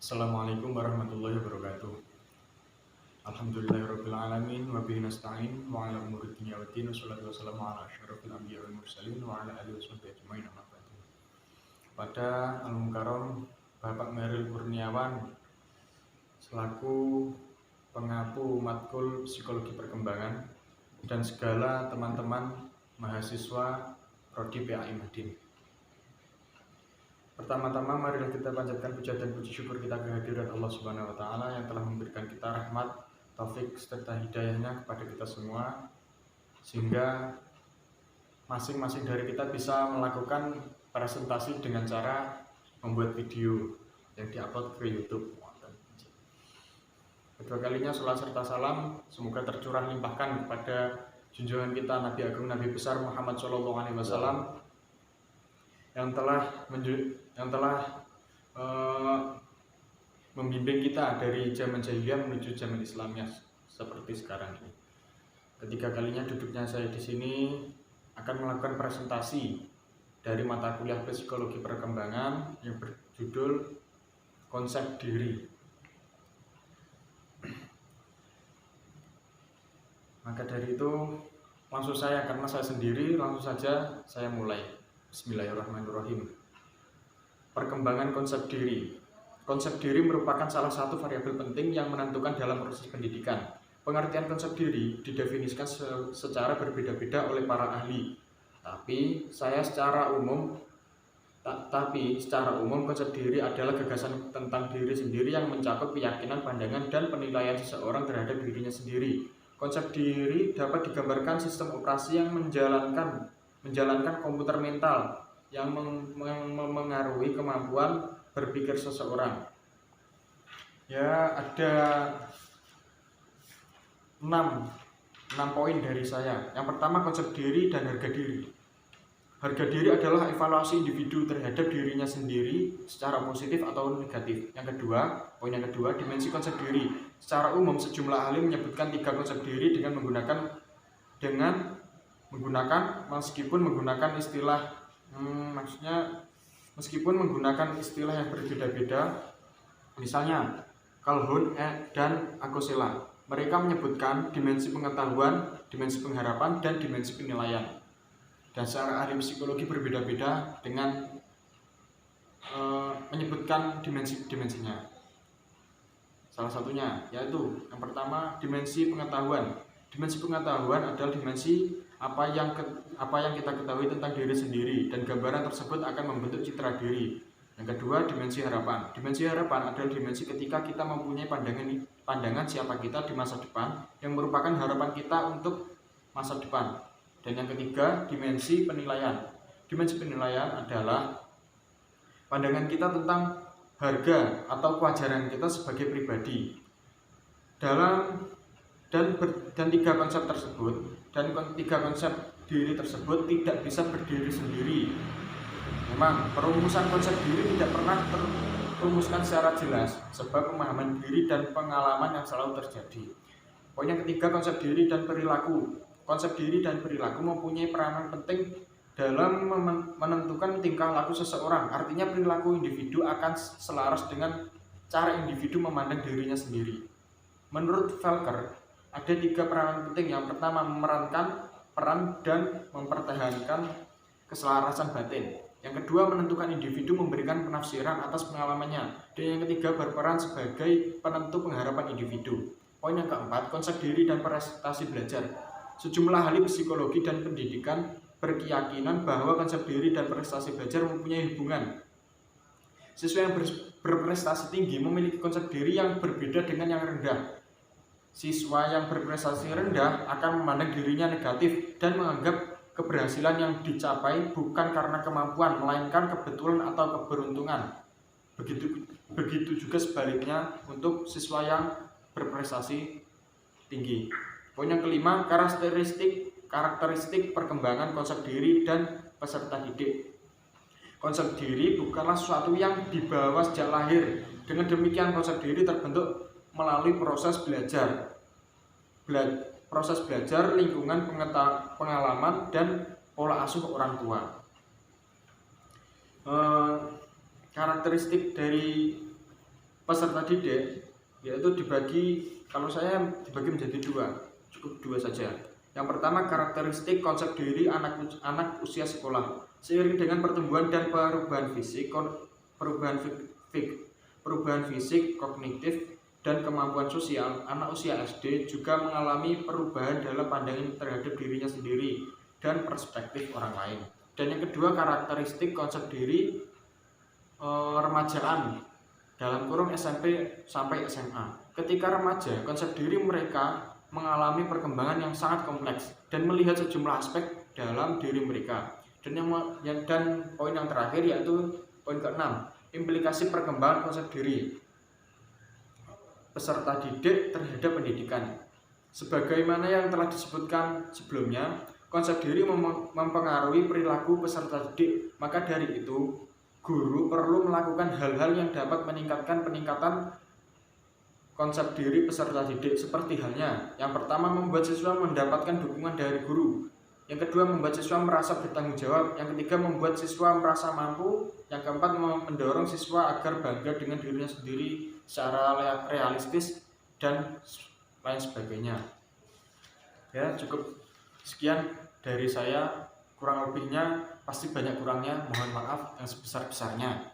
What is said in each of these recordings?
Assalamualaikum warahmatullahi wabarakatuh. Alhamdulillahirrabbilalamin wa bihi nasta'in wa ala umuri dunya waddin wassalatu wassalamu ala asyrafil anbiya'i wal mursalin wa ala alihi washabihi ajmain amma ba'du. Pada Al-Mukarram Bapak Meril Kurniawan selaku pengapu matkul psikologi perkembangan dan segala teman-teman mahasiswa Prodi PAI Madin. Pertama-tama marilah kita panjatkan puja dan puji syukur kita kehadirat Allah Subhanahu wa taala yang telah memberikan kita rahmat, taufik serta hidayahnya kepada kita semua sehingga masing-masing dari kita bisa melakukan presentasi dengan cara membuat video yang diupload ke YouTube. Kedua kalinya salat serta salam semoga tercurah limpahkan kepada junjungan kita Nabi Agung Nabi besar Muhammad SAW yang telah membimbing kita dari zaman jahiliyah menuju zaman Islamnya seperti sekarang ini. Ketiga kalinya duduknya saya di sini akan melakukan presentasi dari mata kuliah psikologi perkembangan yang berjudul konsep diri. Maka dari itu langsung karena saya sendiri langsung saja saya mulai. Bismillahirrahmanirrahim. Perkembangan konsep diri. Konsep diri merupakan salah satu variabel penting yang menentukan dalam proses pendidikan. Pengertian konsep diri didefinisikan secara berbeda-beda oleh para ahli. Tapi secara umum konsep diri adalah gagasan tentang diri sendiri yang mencakup keyakinan, pandangan, dan penilaian seseorang terhadap dirinya sendiri. Konsep diri dapat digambarkan sistem operasi yang menjalankan komputer mental yang mengaruhi kemampuan berpikir seseorang. Ya, ada 6 poin dari saya. Yang pertama, konsep diri dan harga diri. Harga diri adalah evaluasi individu terhadap dirinya sendiri secara positif atau negatif. Poin yang kedua, dimensi konsep diri. Secara umum, sejumlah ahli menyebutkan 3 konsep diri dengan menggunakan istilah yang berbeda-beda. Misalnya Calhoun dan Akosela, mereka menyebutkan dimensi pengetahuan, dimensi pengharapan, dan dimensi penilaian. Dan secara ahli psikologi berbeda-beda dengan menyebutkan dimensinya. Salah satunya yaitu yang pertama, dimensi pengetahuan. Dimensi pengetahuan adalah dimensi apa yang kita ketahui tentang diri sendiri, dan gambaran tersebut akan membentuk citra diri. Yang kedua, dimensi harapan. Dimensi harapan adalah dimensi ketika kita mempunyai pandangan siapa kita di masa depan yang merupakan harapan kita untuk masa depan. Dan yang ketiga, dimensi penilaian. Dimensi penilaian adalah pandangan kita tentang harga atau kewajaran kita sebagai pribadi. Dan 3 konsep tersebut dan 3 konsep diri tersebut tidak bisa berdiri sendiri. Memang perumusan konsep diri tidak pernah terumuskan secara jelas sebab pemahaman diri dan pengalaman yang selalu terjadi. Poin yang ketiga, konsep diri dan perilaku. Konsep diri dan perilaku mempunyai peranan penting dalam menentukan tingkah laku seseorang. Artinya perilaku individu akan selaras dengan cara individu memandang dirinya sendiri. Menurut Velker, ada 3 peranan penting. Yang pertama, memerankan peran dan mempertahankan keselarasan batin. Yang kedua, menentukan individu memberikan penafsiran atas pengalamannya. Dan yang ketiga, berperan sebagai penentu pengharapan individu. Poin yang keempat, konsep diri dan prestasi belajar. Sejumlah ahli psikologi dan pendidikan berkeyakinan bahwa konsep diri dan prestasi belajar mempunyai hubungan. Siswa yang berprestasi tinggi memiliki konsep diri yang berbeda dengan yang rendah. Siswa yang berprestasi rendah akan memandang dirinya negatif dan menganggap keberhasilan yang dicapai bukan karena kemampuan, melainkan kebetulan atau keberuntungan. Begitu juga sebaliknya untuk siswa yang berprestasi tinggi. Poin yang kelima, karakteristik perkembangan konsep diri dan peserta didik. Konsep diri bukanlah sesuatu yang dibawa sejak lahir. Dengan demikian, konsep diri terbentuk melalui proses belajar, lingkungan, pengalaman, dan pola asuh orang tua. Karakteristik dari peserta didik yaitu kalau saya dibagi menjadi dua, cukup dua saja. Yang pertama, karakteristik konsep diri anak usia sekolah. Seiring dengan pertumbuhan dan perubahan fisik, kognitif, dan kemampuan sosial, anak usia SD juga mengalami perubahan dalam pandangan terhadap dirinya sendiri dan perspektif orang lain. Dan yang kedua, karakteristik konsep diri remajaan dalam kurung SMP sampai SMA. Ketika remaja, konsep diri mereka mengalami perkembangan yang sangat kompleks dan melihat sejumlah aspek dalam diri mereka. Dan poin yang terakhir yaitu poin ke-6, implikasi perkembangan konsep diri peserta didik terhadap pendidikan. Sebagaimana yang telah disebutkan sebelumnya, konsep diri mempengaruhi perilaku peserta didik. Maka dari itu, guru perlu melakukan hal-hal yang dapat meningkatkan konsep diri peserta didik, seperti halnya yang pertama, membuat siswa mendapatkan dukungan dari guru. Yang kedua, membuat siswa merasa bertanggung jawab. Yang ketiga, membuat siswa merasa mampu. Yang keempat, mendorong siswa agar bangga dengan dirinya sendiri secara realistis dan lain sebagainya. Ya, cukup sekian dari saya. Kurang lebihnya pasti banyak kurangnya, mohon maaf yang sebesar-besarnya.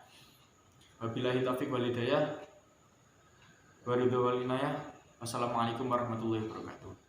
Wabillahi taufiq wal hidayah. Wassalamualaikum warahmatullahi wabarakatuh.